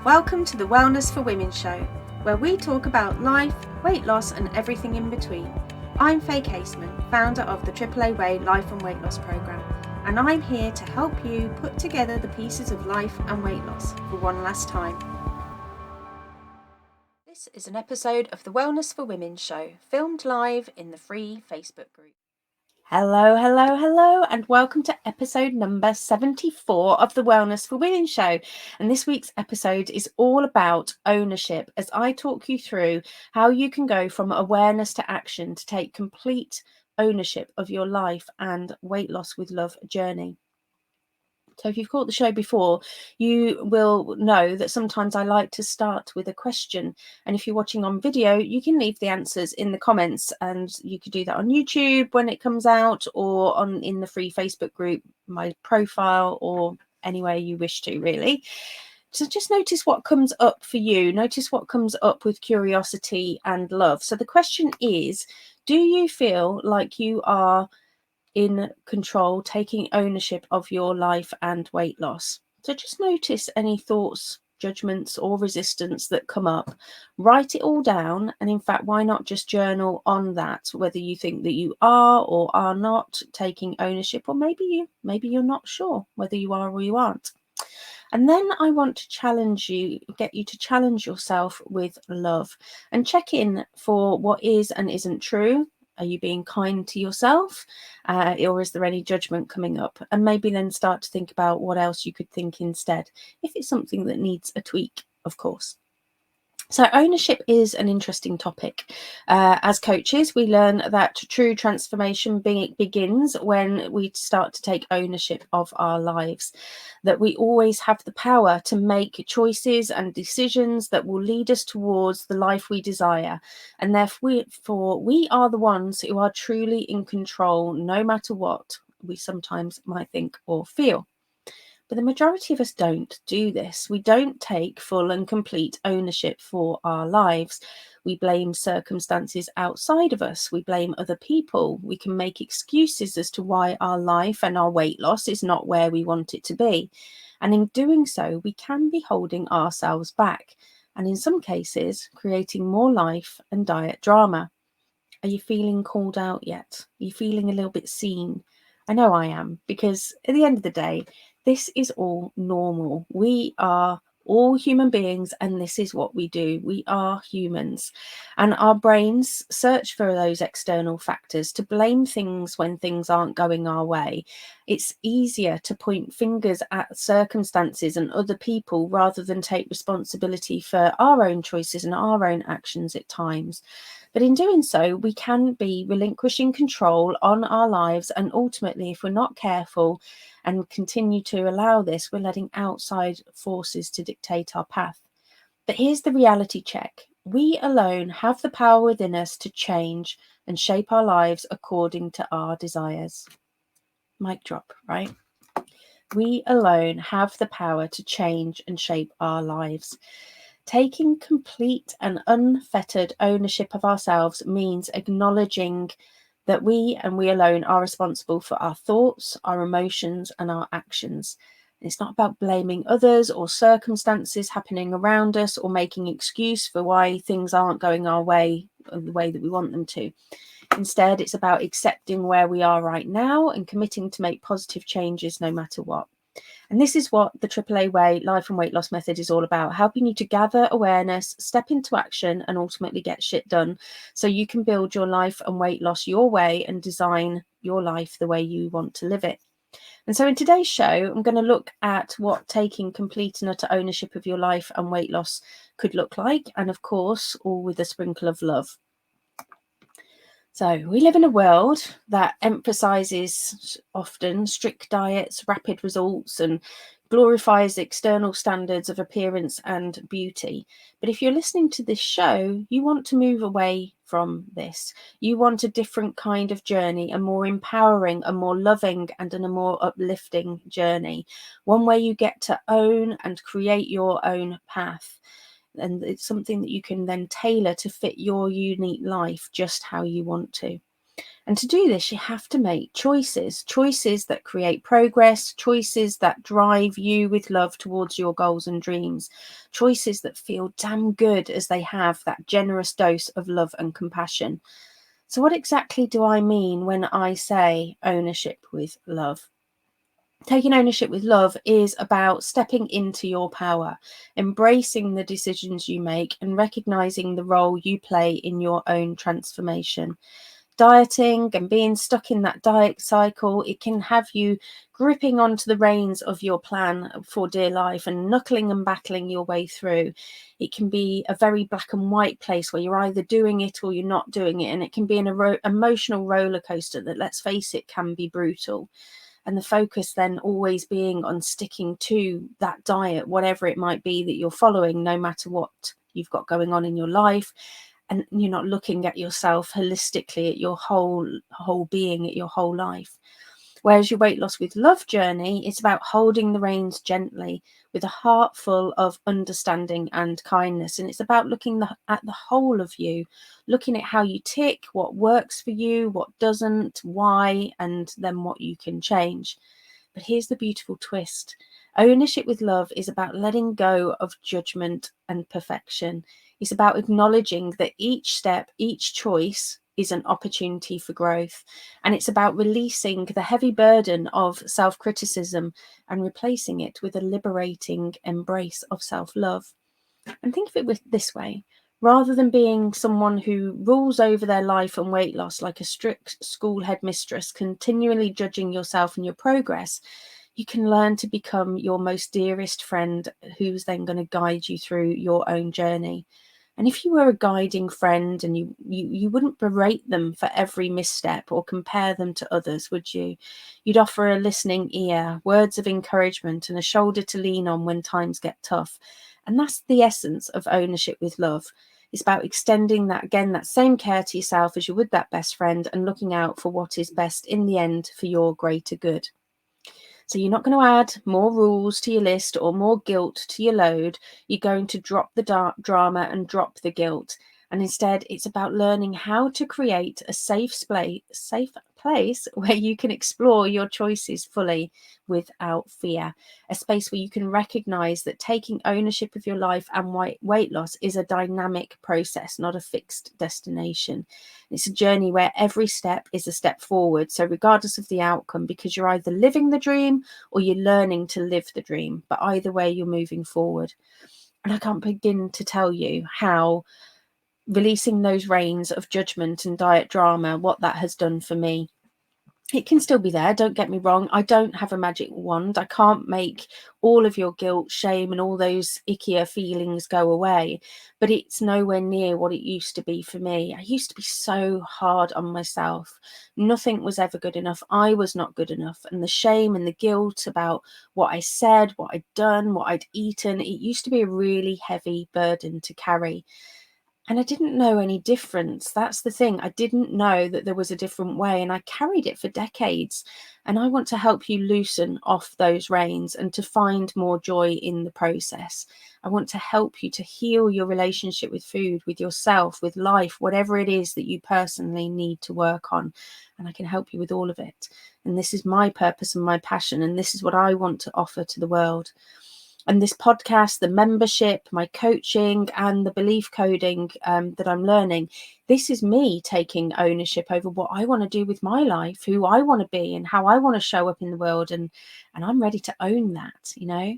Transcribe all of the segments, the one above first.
Welcome to the Wellness for Women show, where we talk about life, weight loss and everything in between. I'm Faye Caseman, founder of the AAA Way Life and Weight Loss Programme, and I'm here to help you put together the pieces of life and weight loss for one last time. This is an episode of the Wellness for Women show, filmed live in the free Facebook group. Hello, and welcome to episode number 74 of the Wellness for Women show. And this week's episode is all about ownership, as I talk you through how you can go from awareness to action to take complete ownership of your life and weight loss with love journey. So if you've caught the show before, you will know that sometimes I like to start with a question. And if you're watching on video, you can leave the answers in the comments, and you could do that on YouTube when it comes out, or in the free Facebook group, my profile, or anywhere you wish to, really. So just notice what comes up for you. Notice what comes up with curiosity and love. So the question is, do you feel like you are in control, taking ownership of your life and weight loss? So just notice any thoughts, judgments, or resistance that come up. Write it all down. And in fact, why not just journal on that, whether you think that you are or are not taking ownership, or maybe you're not sure whether you are or you aren't. And then I want to challenge you, get you to challenge yourself with love and check in for what is and isn't true. Are you being kind to yourself, or is there any judgment coming up? And maybe then start to think about what else you could think instead, if it's something that needs a tweak, of course. So ownership is an interesting topic. As coaches, we learn that true transformation begins when we start to take ownership of our lives, that we always have the power to make choices and decisions that will lead us towards the life we desire. And therefore, we are the ones who are truly in control, no matter what we sometimes might think or feel. But the majority of us don't do this. We don't take full and complete ownership for our lives. We blame circumstances outside of us. We blame other people. We can make excuses as to why our life and our weight loss is not where we want it to be. And in doing so, we can be holding ourselves back, and in some cases, creating more life and diet drama. Are you feeling called out yet? Are you feeling a little bit seen? I know I am, because at the end of the day, this is all normal. We are all human beings, and this is what we do. We are humans, and our brains search for those external factors to blame things when things aren't going our way. It's easier to point fingers at circumstances and other people rather than take responsibility for our own choices and our own actions at times. But in doing so, we can be relinquishing control on our lives, and ultimately, if we're not careful and continue to allow this, we're letting outside forces to dictate our path. But here's the reality check. We alone have the power within us to change and shape our lives according to our desires. Mic drop, right? We alone have the power to change and shape our lives. Taking complete and unfettered ownership of ourselves means acknowledging that we and we alone are responsible for our thoughts, our emotions, and our actions. It's not about blaming others or circumstances happening around us, or making excuse for why things aren't going our way, or the way that we want them to. Instead, it's about accepting where we are right now and committing to make positive changes no matter what. And this is what the AAA Way Life and Weight Loss Method is all about, helping you to gather awareness, step into action, and ultimately get shit done, so you can build your life and weight loss your way and design your life the way you want to live it. And so in today's show, I'm going to look at what taking complete and utter ownership of your life and weight loss could look like, and of course, all with a sprinkle of love. So we live in a world that emphasizes often strict diets, rapid results, and glorifies external standards of appearance and beauty. But if you're listening to this show, you want to move away from this. You want a different kind of journey, a more empowering, a more loving, and a more uplifting journey. One where you get to own and create your own path. And it's something that you can then tailor to fit your unique life just how you want to. And to do this, you have to make choices that create progress, choices that drive you with love towards your goals and dreams, choices that feel damn good as they have that generous dose of love and compassion. So what exactly do I mean when I say ownership with love? Taking ownership with love is about stepping into your power, embracing the decisions you make, and recognizing the role you play in your own transformation. Dieting and being stuck in that diet cycle, it can have you gripping onto the reins of your plan for dear life and knuckling and battling your way through. It can be a very black and white place where you're either doing it or you're not doing it, and it can be an emotional roller coaster that, let's face it, can be brutal. And the focus then always being on sticking to that diet, whatever it might be that you're following, no matter what you've got going on in your life. And you're not looking at yourself holistically, at your whole being, at your whole life. Whereas your weight loss with love journey, it's about holding the reins gently with a heart full of understanding and kindness. And it's about looking at the whole of you, looking at how you tick, what works for you, what doesn't, why, and then what you can change. But here's the beautiful twist. Ownership with love is about letting go of judgment and perfection. It's about acknowledging that each step, each choice is an opportunity for growth. And it's about releasing the heavy burden of self-criticism and replacing it with a liberating embrace of self-love. And think of it this way. Rather than being someone who rules over their life and weight loss like a strict school headmistress, continually judging yourself and your progress, you can learn to become your most dearest friend, who's then going to guide you through your own journey. And if you were a guiding friend, and you wouldn't berate them for every misstep or compare them to others, would you? You'd offer a listening ear, words of encouragement, and a shoulder to lean on when times get tough. And that's the essence of ownership with love. It's about extending that same care to yourself as you would that best friend, and looking out for what is best in the end for your greater good. So you're not going to add more rules to your list or more guilt to your load. You're going to drop the drama and drop the guilt. And instead, it's about learning how to create a safe place where you can explore your choices fully without fear. A space where you can recognize that taking ownership of your life and weight loss is a dynamic process, not a fixed destination. It's a journey where every step is a step forward. So regardless of the outcome, because you're either living the dream or you're learning to live the dream, but either way, you're moving forward. And I can't begin to tell you how releasing those reins of judgment and diet drama, what that has done for me. It can still be there, don't get me wrong. I don't have a magic wand. I can't make all of your guilt, shame, and all those ickier feelings go away, but it's nowhere near what it used to be for me. I used to be so hard on myself. Nothing was ever good enough. I was not good enough. And the shame and the guilt about what I said, what I'd done, what I'd eaten, it used to be a really heavy burden to carry. And I didn't know any difference. That's the thing. I didn't know that there was a different way, and I carried it for decades. And I want to help you loosen off those reins and to find more joy in the process. I want to help you to heal your relationship with food, with yourself, with life, whatever it is that you personally need to work on. And I can help you with all of it. And this is my purpose and my passion. And this is what I want to offer to the world. And this podcast, the membership, my coaching, and the belief coding that I'm learning, this is me taking ownership over what I want to do with my life, who I want to be, and how I want to show up in the world. And I'm ready to own that, you know.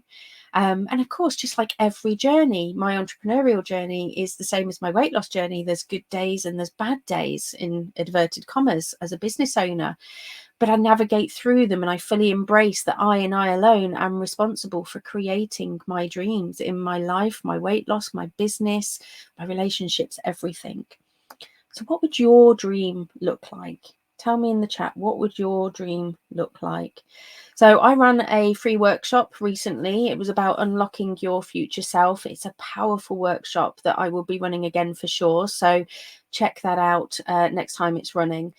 And of course, just like every journey, my entrepreneurial journey is the same as my weight loss journey. There's good days and there's bad days, in inverted commas, as a business owner. But I navigate through them, and I fully embrace that I and I alone am responsible for creating my dreams in my life, my weight loss, my business, my relationships, everything. So what would your dream look like? Tell me in the chat, what would your dream look like? So I ran a free workshop recently. It was about unlocking your future self. It's a powerful workshop that I will be running again for sure. So check that out next time it's running.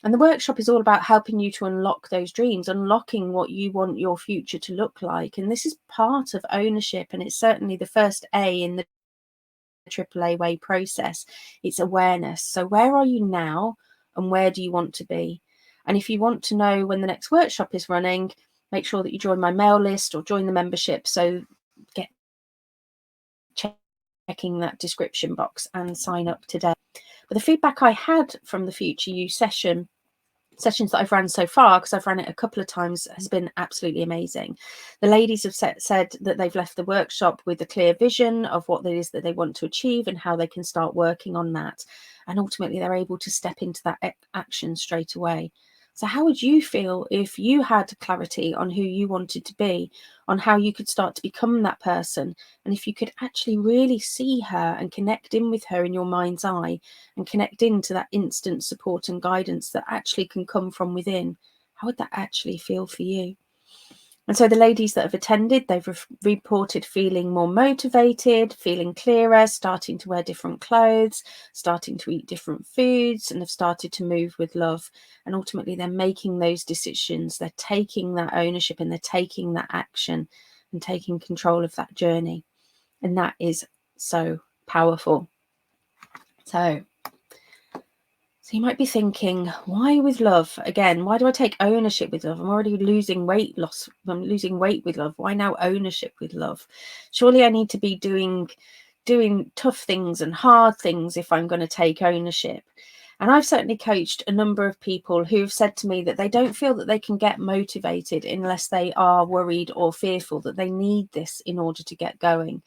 And the workshop is all about helping you to unlock those dreams, unlocking what you want your future to look like. And this is part of ownership, and it's certainly the first A in the AAA way process. It's awareness. So where are you now? and where do you want to be? And if you want to know when the next workshop is running, make sure that you join my mail list or join the membership. So get checking that description box and sign up today. But the feedback I had from the Future You sessions that I've run so far, because I've run it a couple of times, has been absolutely amazing. The ladies have said that they've left the workshop with a clear vision of what it is that they want to achieve and how they can start working on that. And ultimately, they're able to step into that action straight away. So how would you feel if you had clarity on who you wanted to be, on how you could start to become that person, and if you could actually really see her and connect in with her in your mind's eye and connect into that instant support and guidance that actually can come from within? How would that actually feel for you? And so the ladies that have attended, they've reported feeling more motivated, feeling clearer, starting to wear different clothes, starting to eat different foods, and have started to move with love. And ultimately, they're making those decisions. They're taking that ownership and they're taking that action and taking control of that journey. And that is so powerful. So you might be thinking, why with love? Again, why do I take ownership with love? I'm already losing weight loss. I'm losing weight with love. Why now ownership with love? Surely I need to be doing tough things and hard things if I'm going to take ownership. And I've certainly coached a number of people who've said to me that they don't feel that they can get motivated unless they are worried or fearful that they need this in order to get going.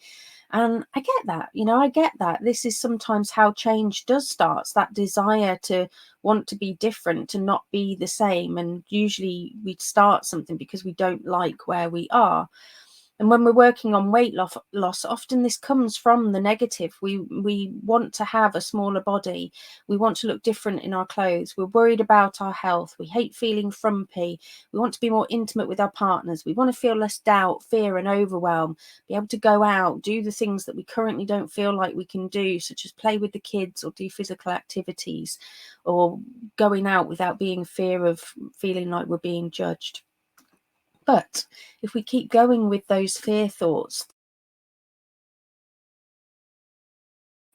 And I get that, I get that. This is sometimes how change does start, that desire to want to be different, to not be the same. And usually we start something because we don't like where we are. And when we're working on weight loss, often this comes from the negative. We want to have a smaller body. We want to look different in our clothes. We're worried about our health. We hate feeling frumpy. We want to be more intimate with our partners. We want to feel less doubt, fear, and overwhelm, be able to go out, do the things that we currently don't feel like we can do, such as play with the kids or do physical activities, or going out without being fear of feeling like we're being judged. But if we keep going with those fear thoughts,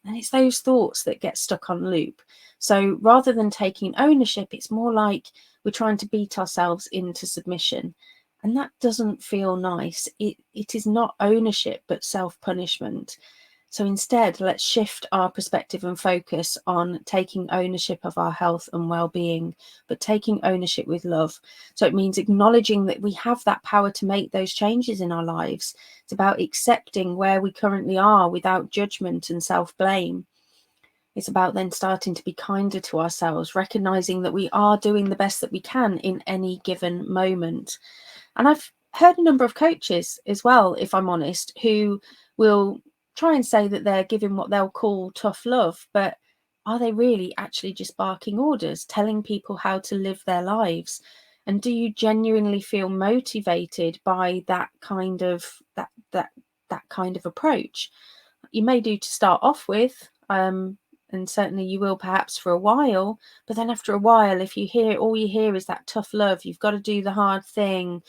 then it's those thoughts that get stuck on loop. So rather than taking ownership, it's more like we're trying to beat ourselves into submission. And that doesn't feel nice. It is not ownership, but self-punishment. So instead, let's shift our perspective and focus on taking ownership of our health and well-being, but taking ownership with love. So it means acknowledging that we have that power to make those changes in our lives. It's about accepting where we currently are without judgment and self-blame. It's about then starting to be kinder to ourselves, recognizing that we are doing the best that we can in any given moment. And I've heard a number of coaches as well, if I'm honest, who will try and say that they're giving what they'll call tough love, but are they really actually just barking orders, telling people how to live their lives? And do you genuinely feel motivated by that kind of approach? You may do to start off with, and certainly you will perhaps for a while, but then after a while, if all you hear is that tough love, you've got to do the hard thing,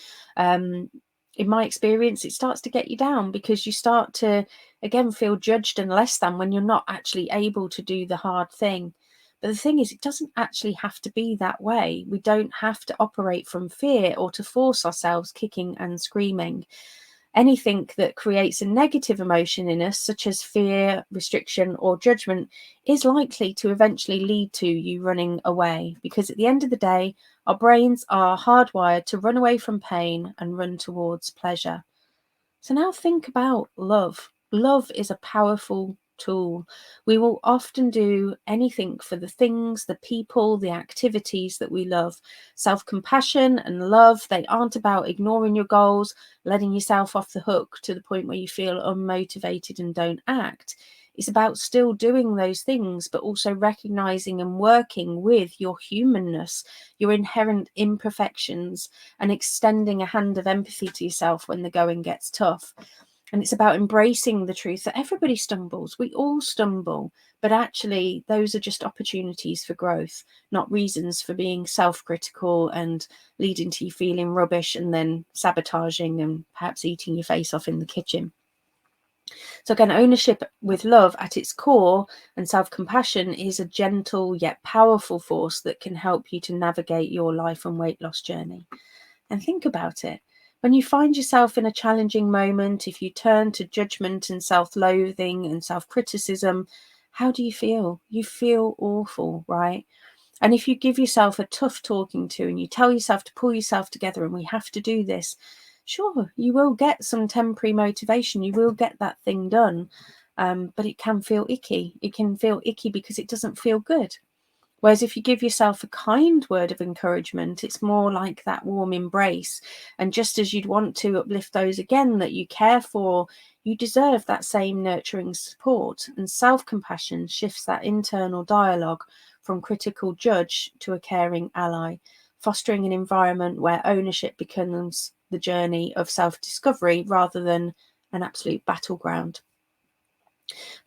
in my experience, it starts to get you down, because you start to again feel judged and less than when you're not actually able to do the hard thing. But the thing is, it doesn't actually have to be that way. We don't have to operate from fear or to force ourselves kicking and screaming. Anything that creates a negative emotion in us, such as fear, restriction, or judgment, is likely to eventually lead to you running away, because at the end of the day, our brains are hardwired to run away from pain and run towards pleasure. So now think about love. Love is a powerful tool. We will often do anything for the things, the people, the activities that we love. Self-compassion and love, they aren't about ignoring your goals, letting yourself off the hook to the point where you feel unmotivated and don't act. It's about still doing those things, but also recognizing and working with your humanness, your inherent imperfections, and extending a hand of empathy to yourself when the going gets tough. And it's about embracing the truth that everybody stumbles. We all stumble, but actually those are just opportunities for growth, not reasons for being self-critical and leading to you feeling rubbish and then sabotaging and perhaps eating your face off in the kitchen. So again, ownership with love at its core and self-compassion is a gentle yet powerful force that can help you to navigate your life and weight loss journey. And think about it. When you find yourself in a challenging moment, if you turn to judgment and self-loathing and self-criticism, how do you feel? You feel awful, right? And if you give yourself a tough talking to and you tell yourself to pull yourself together and we have to do this, sure, you will get some temporary motivation. You will get that thing done. But it can feel icky. It can feel icky because it doesn't feel good. Whereas if you give yourself a kind word of encouragement, it's more like that warm embrace. And just as you'd want to uplift those again that you care for, you deserve that same nurturing support. And self-compassion shifts that internal dialogue from critical judge to a caring ally, fostering an environment where ownership becomes the journey of self-discovery rather than an absolute battleground.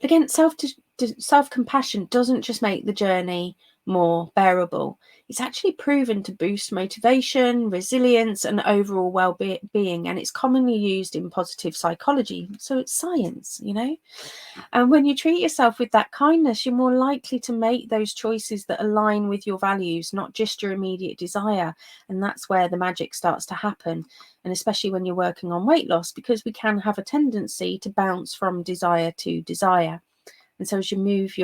Again, self-compassion doesn't just make the journey more bearable. It's actually proven to boost motivation, resilience, and overall well-being, and it's commonly used in positive psychology. So it's science, you know. And when you treat yourself with that kindness, you're more likely to make those choices that align with your values, not just your immediate desire. And that's where the magic starts to happen. And especially when you're working on weight loss, because we can have a tendency to bounce from desire to desire. And so as you move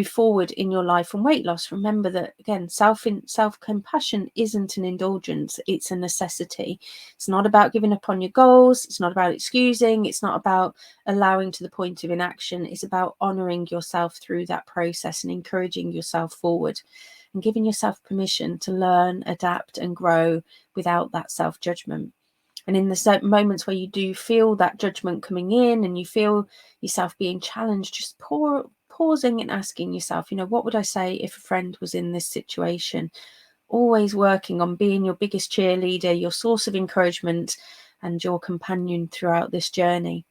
forward in your life and weight loss, remember that again, self-compassion isn't an indulgence, it's a necessity. It's not about giving up on your goals, it's not about excusing, it's not about allowing to the point of inaction. It's about honoring yourself through that process and encouraging yourself forward and giving yourself permission to learn, adapt and grow without that self-judgment. And in the moments where you do feel that judgment coming in and you feel yourself being challenged, just pausing and asking yourself, what would I say if a friend was in this situation? Always working on being your biggest cheerleader, your source of encouragement and your companion throughout this journey.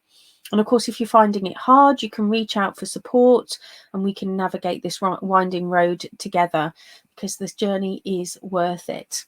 And of course, if you're finding it hard, you can reach out for support and we can navigate this winding road together, because this journey is worth it.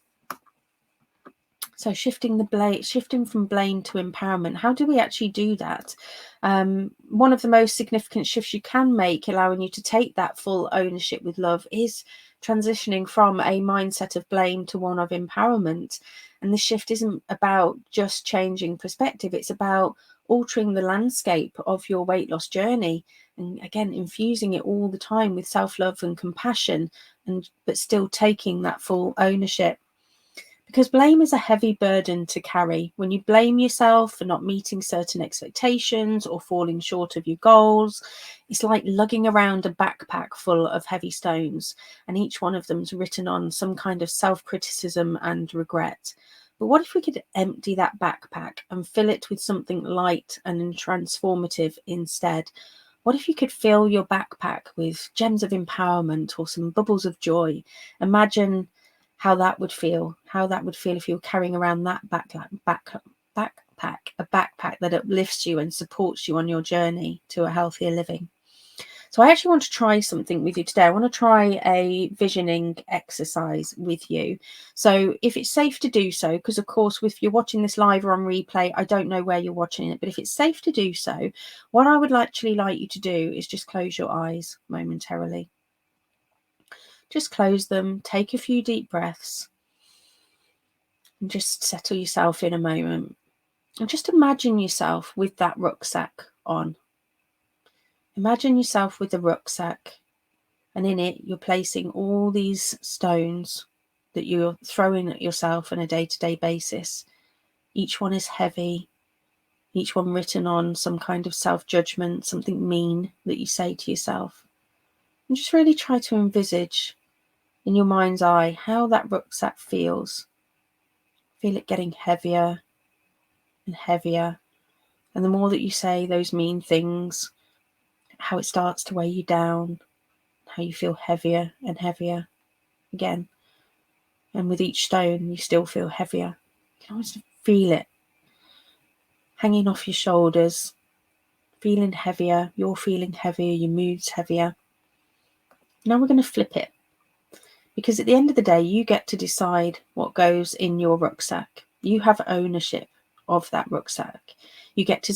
So shifting from blame to empowerment. How do we actually do that? One of the most significant shifts you can make, allowing you to take that full ownership with love, is transitioning from a mindset of blame to one of empowerment. And this shift isn't about just changing perspective. It's about altering the landscape of your weight loss journey. And again, infusing it all the time with self-love and compassion, but still taking that full ownership. Because blame is a heavy burden to carry. When you blame yourself for not meeting certain expectations or falling short of your goals, it's like lugging around a backpack full of heavy stones, and each one of them's written on some kind of self-criticism and regret. But what if we could empty that backpack and fill it with something light and transformative instead? What if you could fill your backpack with gems of empowerment or some bubbles of joy? Imagine how that would feel if you were carrying around that backpack, a backpack that uplifts you and supports you on your journey to a healthier living. So I actually want to try something with you today. I want to try a visioning exercise with you. So if it's safe to do so, because of course, if you're watching this live or on replay, I don't know where you're watching it, but if it's safe to do so, what I would actually like you to do is just close your eyes momentarily. Just close them, take a few deep breaths, and just settle yourself in a moment. And just imagine yourself with that rucksack on. Imagine yourself with the rucksack, and in it you're placing all these stones that you're throwing at yourself on a day-to-day basis. Each one is heavy, each one written on some kind of self-judgment, something mean that you say to yourself. And just really try to envisage in your mind's eye how that rucksack feels. Feel it getting heavier and heavier. And the more that you say those mean things, how it starts to weigh you down, how you feel heavier and heavier again. And with each stone, you still feel heavier. You can almost feel it hanging off your shoulders, feeling heavier. You're feeling heavier, your mood's heavier. Now we're going to flip it, because at the end of the day, you get to decide what goes in your rucksack. You have ownership of that rucksack. You get to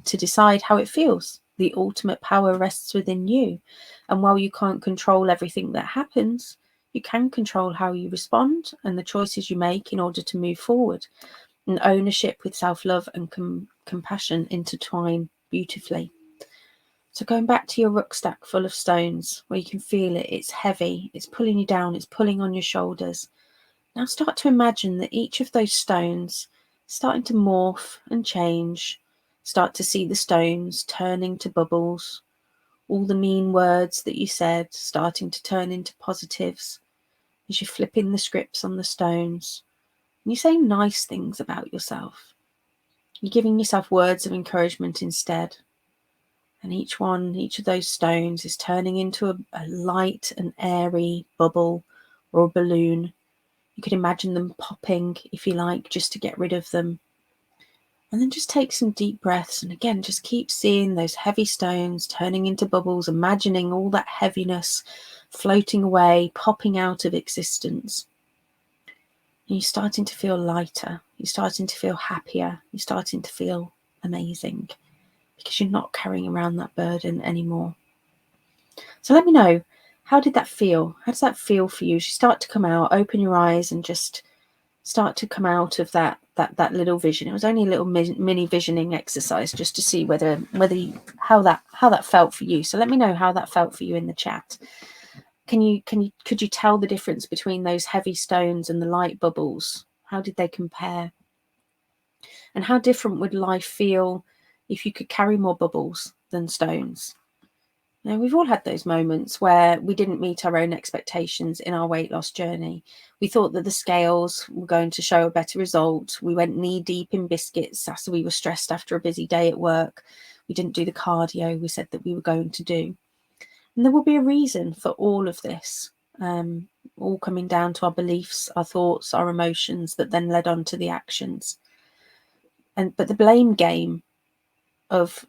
to decide how it feels. The ultimate power rests within you. And while you can't control everything that happens, you can control how you respond and the choices you make in order to move forward. And ownership with self-love and compassion intertwine beautifully. So going back to your rucksack full of stones, where you can feel it, it's heavy, it's pulling you down, it's pulling on your shoulders. Now start to imagine that each of those stones starting to morph and change. Start to see the stones turning to bubbles. All the mean words that you said starting to turn into positives as you're flipping the scripts on the stones. And you're saying nice things about yourself. You're giving yourself words of encouragement instead. And each of those stones is turning into a light and airy bubble or a balloon. You could imagine them popping, if you like, just to get rid of them. And then just take some deep breaths. And again, just keep seeing those heavy stones turning into bubbles, imagining all that heaviness floating away, popping out of existence. And you're starting to feel lighter. You're starting to feel happier. You're starting to feel amazing because you're not carrying around that burden anymore. So let me know, how did that feel? How does that feel for you? As you start to come out, open your eyes and just start to come out of that little vision. It was only a little mini visioning exercise just to see how that felt for you. So let me know how that felt for you in the chat. Could you tell the difference between those heavy stones and the light bubbles? How did they compare? And how different would life feel if you could carry more bubbles than stones? Now, we've all had those moments where we didn't meet our own expectations in our weight loss journey. We thought that the scales were going to show a better result. We went knee deep in biscuits after we were stressed after a busy day at work. We didn't do the cardio we said that we were going to do. And there will be a reason for all of this, all coming down to our beliefs, our thoughts, our emotions that then led on to the actions. But the blame game of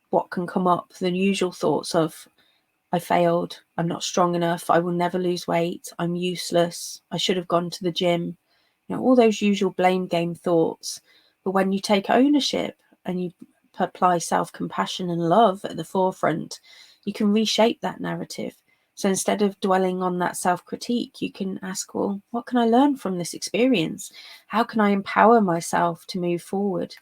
what can come up, the usual thoughts of, I failed, I'm not strong enough, I will never lose weight, I'm useless, I should have gone to the gym, all those usual blame game thoughts. But when you take ownership and you apply self-compassion and love at the forefront, you can reshape that narrative. So instead of dwelling on that self-critique, you can ask, well, what can I learn from this experience? How can I empower myself to move forward?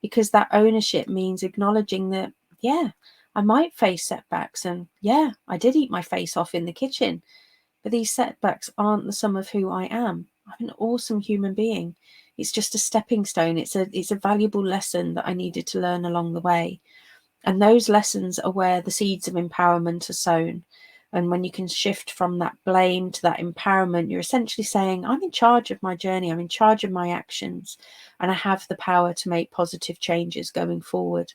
Because that ownership means acknowledging that, yeah, I might face setbacks, and yeah, I did eat my face off in the kitchen, but these setbacks aren't the sum of who I am. I'm an awesome human being. It's just a stepping stone. It's a valuable lesson that I needed to learn along the way. And those lessons are where the seeds of empowerment are sown. And when you can shift from that blame to that empowerment, you're essentially saying, I'm in charge of my journey, I'm in charge of my actions, and I have the power to make positive changes going forward.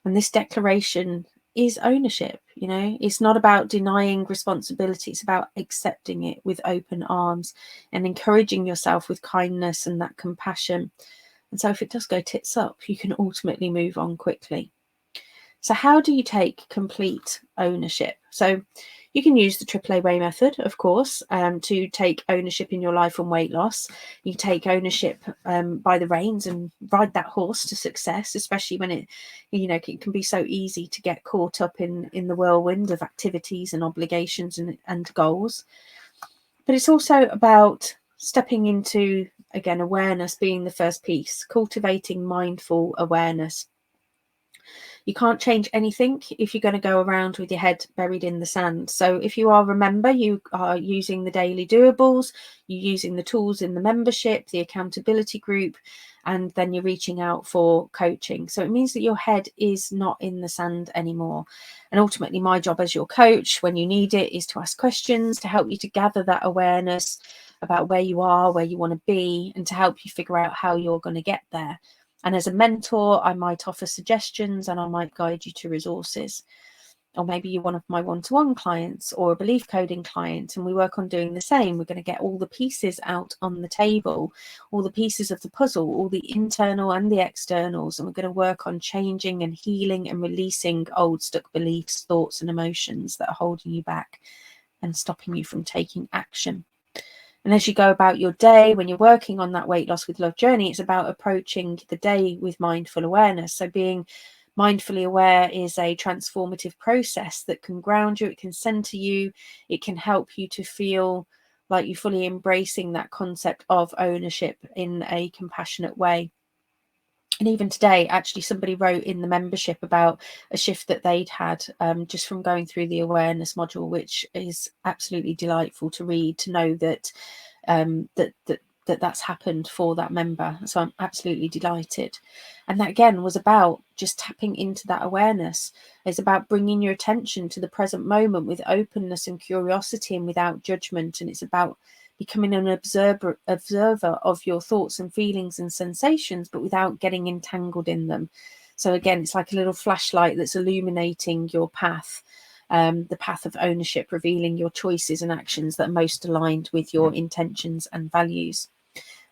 And this declaration is ownership. It's not about denying responsibility. It's about accepting it with open arms and encouraging yourself with kindness and that compassion. And so if it does go tits up, you can ultimately move on quickly. So how do you take complete ownership? So you can use the AAA way method, of course, to take ownership in your life and weight loss. You take ownership by the reins and ride that horse to success, especially when it can be so easy to get caught up in the whirlwind of activities and obligations and goals. But it's also about stepping into, again, awareness being the first piece, cultivating mindful awareness. You can't change anything if you're going to go around with your head buried in the sand. So if you remember, you are using the daily doables, you're using the tools in the membership, the accountability group, and then you're reaching out for coaching. So it means that your head is not in the sand anymore. And ultimately, my job as your coach, when you need it, is to ask questions to help you to gather that awareness about where you are, where you want to be, and to help you figure out how you're going to get there. And as a mentor, I might offer suggestions and I might guide you to resources. Or maybe you're one of my one-to-one clients or a belief coding client, and we work on doing the same. We're going to get all the pieces out on the table, all the pieces of the puzzle, all the internal and the externals, and we're going to work on changing and healing and releasing old stuck beliefs, thoughts and emotions that are holding you back and stopping you from taking action. And as you go about your day, when you're working on that weight loss with love journey, it's about approaching the day with mindful awareness. So being Mindfully aware is a transformative process that can ground you, it can center you, it can help you to feel like you're fully embracing that concept of ownership in a compassionate way. And even today, actually, somebody wrote in the membership about a shift that they'd had just from going through the awareness module, which is absolutely delightful to read, to know that that's happened for that member. So I'm absolutely delighted. And that again was about just tapping into that awareness. It's about bringing your attention to the present moment with openness and curiosity and without judgment. And it's about becoming an observer of your thoughts and feelings and sensations, but without getting entangled in them. So again, it's like a little flashlight that's illuminating your path, the path of ownership, revealing your choices and actions that are most aligned with your intentions and values.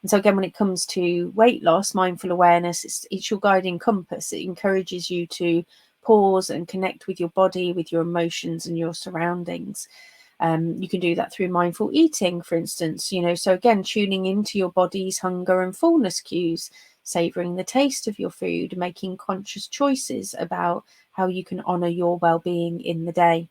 And so again, when it comes to weight loss, mindful awareness, it's your guiding compass. It encourages you to pause and connect with your body, with your emotions and your surroundings. You can do that through mindful eating, for instance, so again, tuning into your body's hunger and fullness cues, savoring the taste of your food, making conscious choices about how you can honor your well-being in the day.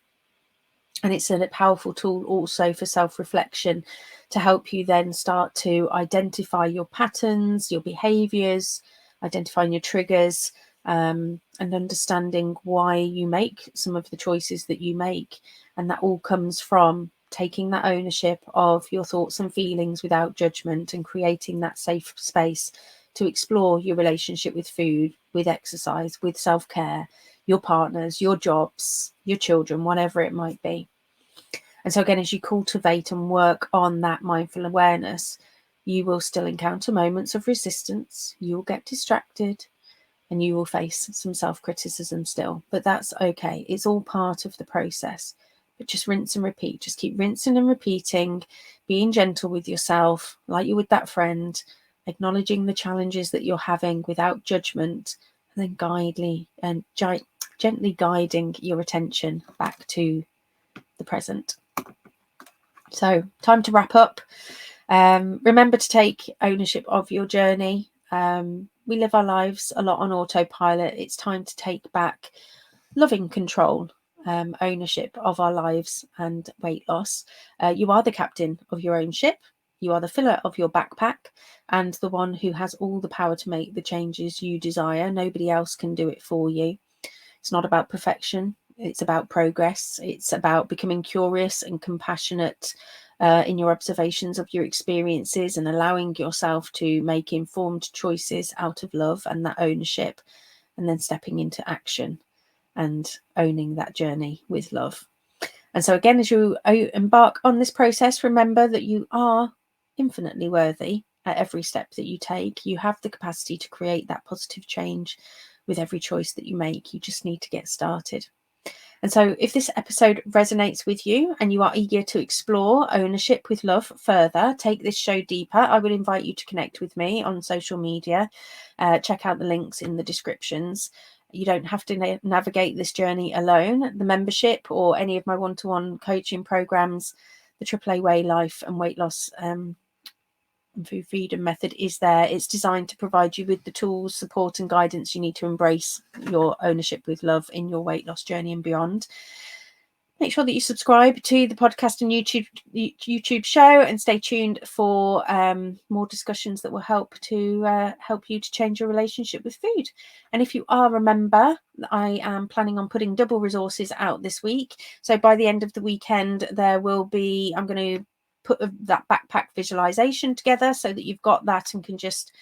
And it's a powerful tool also for self-reflection to help you then start to identify your patterns, your behaviors, identifying your triggers, and understanding why you make some of the choices that you make. And that all comes from taking that ownership of your thoughts and feelings without judgment and creating that safe space to explore your relationship with food, with exercise, with self-care, your partners, your jobs, your children, whatever it might be. And so again, as you cultivate and work on that mindful awareness, you will still encounter moments of resistance, you will get distracted, and you will face some self-criticism still, but that's okay. It's all part of the process. But just rinse and repeat. Just keep rinsing and repeating, being gentle with yourself, like you with that friend, acknowledging the challenges that you're having without judgment, and then gently guiding your attention back to the present. So, time to wrap up. Remember to take ownership of your journey. We live our lives a lot on autopilot. It's time to take back loving control, ownership of our lives and weight loss. You are the captain of your own ship. You are the filler of your backpack and the one who has all the power to make the changes you desire. Nobody else can do it for you. It's not about perfection. It's about progress. It's about becoming curious and compassionate in your observations of your experiences and allowing yourself to make informed choices out of love and that ownership, and then stepping into action and owning that journey with love. And so again, as you embark on this process, remember that you are infinitely worthy at every step that you take. You have the capacity to create that positive change with every choice that you make. You just need to get started. And so if this episode resonates with you and you are eager to explore ownership with love further, take this show deeper, I would invite you to connect with me on social media. Check out the links in the descriptions. You don't have to navigate this journey alone. The membership or any of my one-to-one coaching programs, the AAA Way Life and Weight Loss and Food Freedom Method is there. It's designed to provide you with the tools, support and guidance you need to embrace your ownership with love in your weight loss journey and beyond. Make sure that you subscribe to the podcast and YouTube show and stay tuned for more discussions that will help you to change your relationship with food. And if you are a member, I am planning on putting double resources out this week. So by the end of the weekend, I'm going to put that backpack visualization together so that you've got that and can just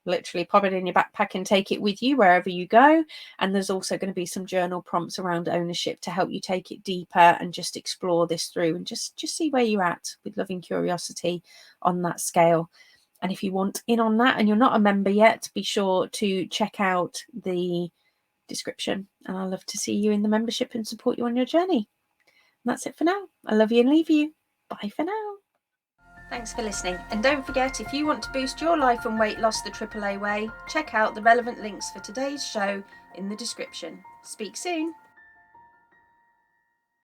literally pop it in your backpack and take it with you wherever you go. And there's also going to be some journal prompts around ownership to help you take it deeper and just explore this through and just see where you're at with loving curiosity on that scale. And if you want in on that and you're not a member yet, be sure to check out the description, and I'd love to see you in the membership and support you on your journey. And that's it for now. I love you and leave you. Bye for now. Thanks for listening, and don't forget, if you want to boost your life and weight loss the AAA way, check out the relevant links for today's show in the description. Speak soon.